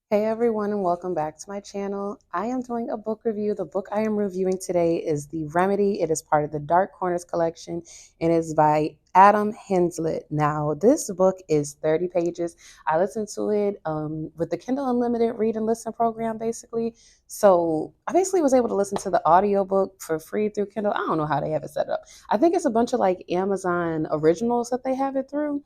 Hey everyone, and welcome back to my channel. I am doing a book review. The book I am reviewing today is The Remedy. It is part of the Dark Corners collection and is by Adam Haslett. Now, this book is 30 pages. I listened to it with the Kindle Unlimited read and listen program, basically. So I basically was able to listen to the audiobook for free through Kindle. I don't know how they have it set up. I think it's a bunch of like Amazon originals that they have it through.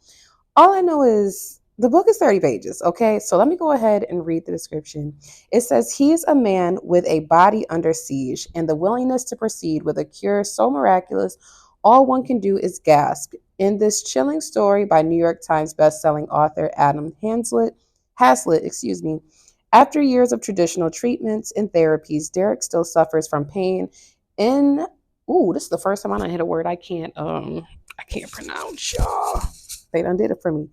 All I know is the book is 30 pages, okay? So let me go ahead and read the description. It says, he is a man with a body under siege and the willingness to proceed with a cure so miraculous, all one can do is gasp. In this chilling story by New York Times bestselling author Adam Haslett, after years of traditional treatments and therapies, Derrick still suffers from pain in, this is the first time I hit a word I can't pronounce, y'all. They done did it for me.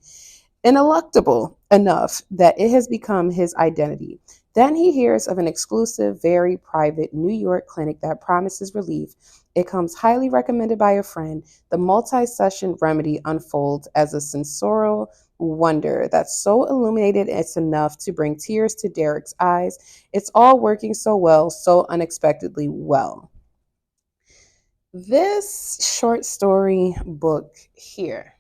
Ineluctable enough that it has become his identity. Then he hears of an exclusive, very private New York clinic that promises relief. It comes highly recommended by a friend. The multi-session remedy unfolds as a sensorial wonder that's so illuminated it's enough to bring tears to Derrick's eyes. It's all working so well, so unexpectedly well. This short story book here,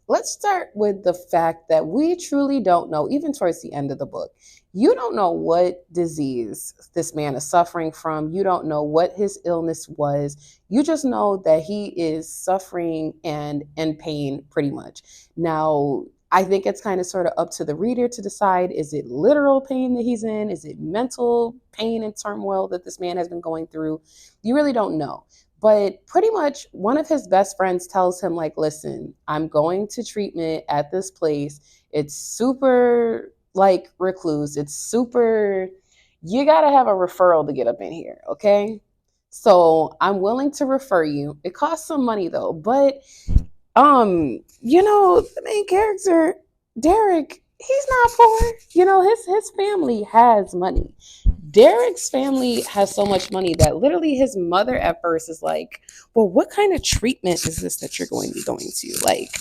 let's start with the fact that we truly don't know, even towards the end of the book, you don't know what disease this man is suffering from. You don't know what his illness was. You just know that he is suffering and in pain pretty much. Now, I think it's kind of sort of up to the reader to decide, is it literal pain that he's in? Is it mental pain and turmoil that this man has been going through? You really don't know. But pretty much one of his best friends tells him, like, listen, I'm going to treatment at this place. It's super like recluse. It's super, you got to have a referral to get up in here. Okay. So I'm willing to refer you. It costs some money though. But, the main character, Derrick, he's not poor. His family has money. Derrick's family has so much money that literally his mother at first is like, well, what kind of treatment is this that you're going to be going to? Like,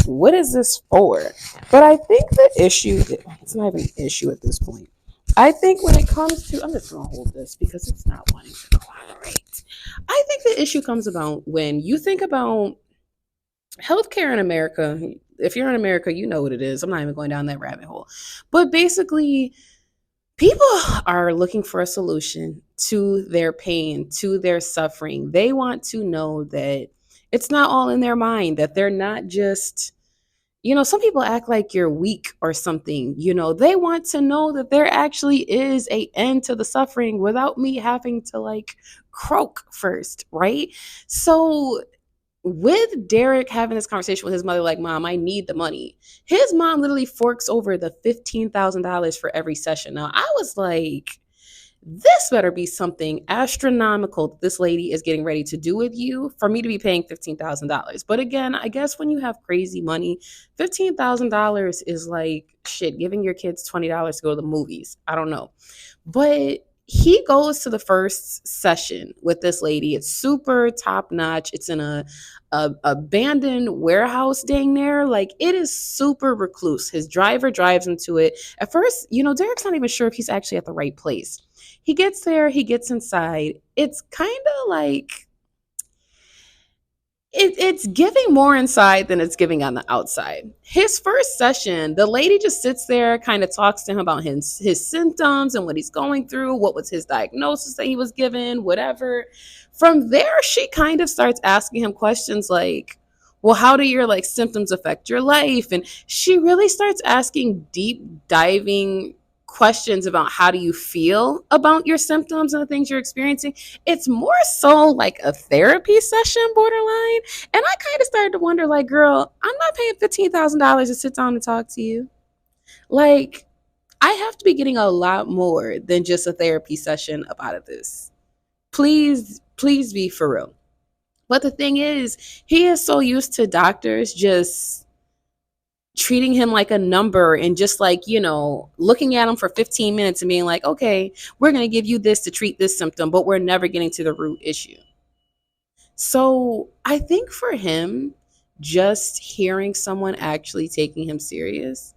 what is this for? But I think the issue, it's not even an issue at this point. I think when it comes to, I'm just going to hold this because it's not wanting to cooperate. I think the issue comes about when you think about healthcare in America. If you're in America, you know what it is. I'm not even going down that rabbit hole. But basically, people are looking for a solution to their pain, to their suffering. They want to know that it's not all in their mind, that they're not just, some people act like you're weak or something. They want to know that there actually is a end to the suffering without me having to like croak first, right? So with Derrick having this conversation with his mother, like, Mom, I need the money. His mom literally forks over the $15,000 for every session. Now, I was like, this better be something astronomical that this lady is getting ready to do with you for me to be paying $15,000. But again, I guess when you have crazy money, $15,000 is like shit, giving your kids $20 to go to the movies. I don't know. But he goes to the first session with this lady. It's super top notch. It's in a abandoned warehouse dang near. Like, it is super recluse. His driver drives him to it. At first, Derrick's not even sure if he's actually at the right place. He gets there, he gets inside. It's kind of like it's giving more inside than it's giving on the outside. His first session, the lady just sits there, kind of talks to him about his symptoms and what he's going through, what was his diagnosis that he was given, whatever. From there, she kind of starts asking him questions like, well, how do your like symptoms affect your life? And she really starts asking deep diving questions about how do you feel about your symptoms and the things you're experiencing. It's more so like a therapy session borderline. And I kind of started to wonder, like, girl, I'm not paying $15,000 to sit down and talk to you. Like, I have to be getting a lot more than just a therapy session up out of this. Please be for real. But the thing is, he is so used to doctors just treating him like a number and just like, looking at him for 15 minutes and being like, okay, we're going to give you this to treat this symptom, but we're never getting to the root issue. So I think for him, just hearing someone actually taking him serious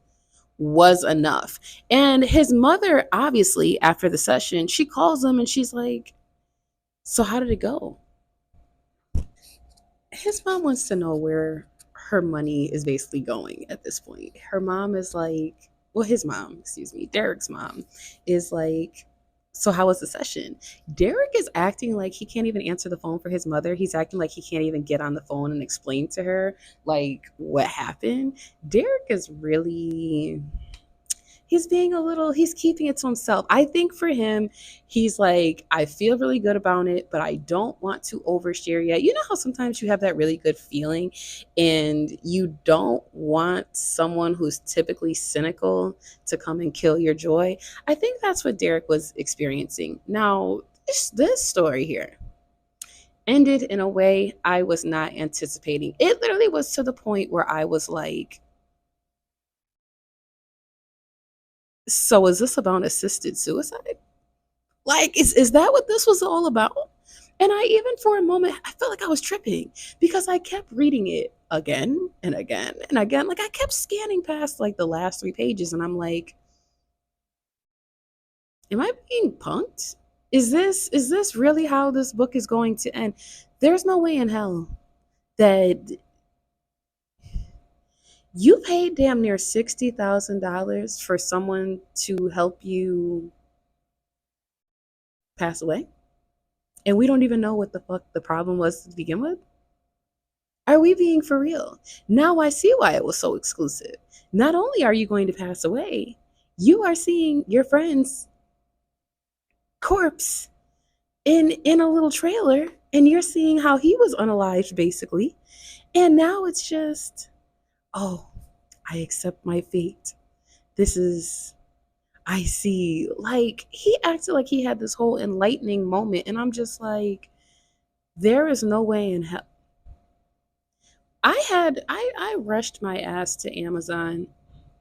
was enough. And his mother, obviously, after the session, she calls him and she's like, "So, how did it go?" His mom wants to know where her money is basically going at this point. Her mom is like, well, his mom, excuse me, Derrick's mom is like, "So how was the session?" Derrick is acting like he can't even answer the phone for his mother. He's acting like he can't even get on the phone and explain to her like what happened. Derrick is really, he's being a little, he's keeping it to himself. I think for him, he's like, I feel really good about it, but I don't want to overshare yet. You know how sometimes you have that really good feeling and you don't want someone who's typically cynical to come and kill your joy? I think that's what Derrick was experiencing. Now, this story here ended in a way I was not anticipating. It literally was to the point where I was like, so is this about assisted suicide? Like, is that what this was all about? And I even for a moment I felt like I was tripping because I kept reading it again and again and again. Like I kept scanning past like the last 3 pages and I'm like, am I being punked? Is this really how this book is going to end? There's no way in hell that you paid damn near $60,000 for someone to help you pass away. And we don't even know what the fuck the problem was to begin with. Are we being for real? Now I see why it was so exclusive. Not only are you going to pass away, you are seeing your friend's corpse in a little trailer and you're seeing how he was unalived basically. And now it's just, oh, I accept my fate. This is, I see. Like he acted like he had this whole enlightening moment and I'm just like, there is no way in hell. I rushed my ass to Amazon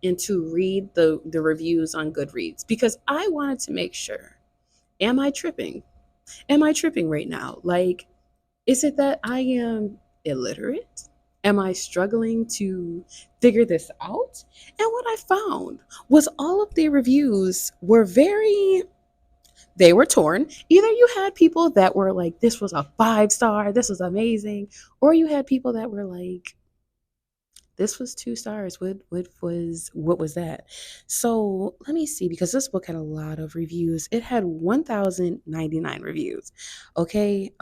and to read the reviews on Goodreads because I wanted to make sure. Am I tripping? Am I tripping right now? Like, is it that I am illiterate? Am I struggling to figure this out? And what I found was all of the reviews were very, they were torn. Either you had people that were like, this was a 5 star, this was amazing, or you had people that were like, this was 2 stars. What was that? So let me see because this book had a lot of reviews. It had 1,099 reviews. Okay.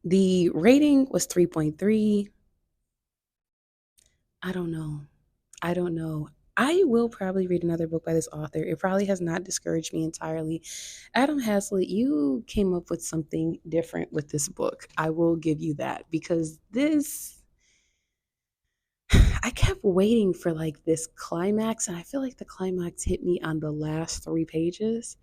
The rating was 3.3. I don't know. I don't know. I will probably read another book by this author. It probably has not discouraged me entirely. Adam Haslett, you came up with something different with this book. I will give you that because this, I kept waiting for like this climax, and I feel like the climax hit me on the last 3 pages.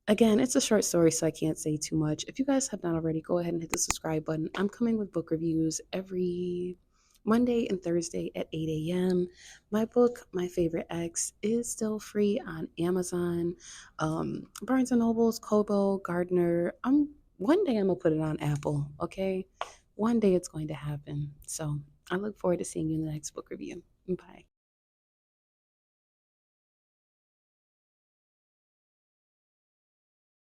Again, it's a short story, so I can't say too much. If you guys have not already, go ahead and hit the subscribe button. I'm coming with book reviews every Monday and Thursday at 8 a.m. My book, My Favorite Ex, is still free on Amazon, Barnes and Nobles, Kobo, Gardner. One day I'm gonna put it on Apple. Okay, one day it's going to happen. So I look forward to seeing you in the next book review. Bye.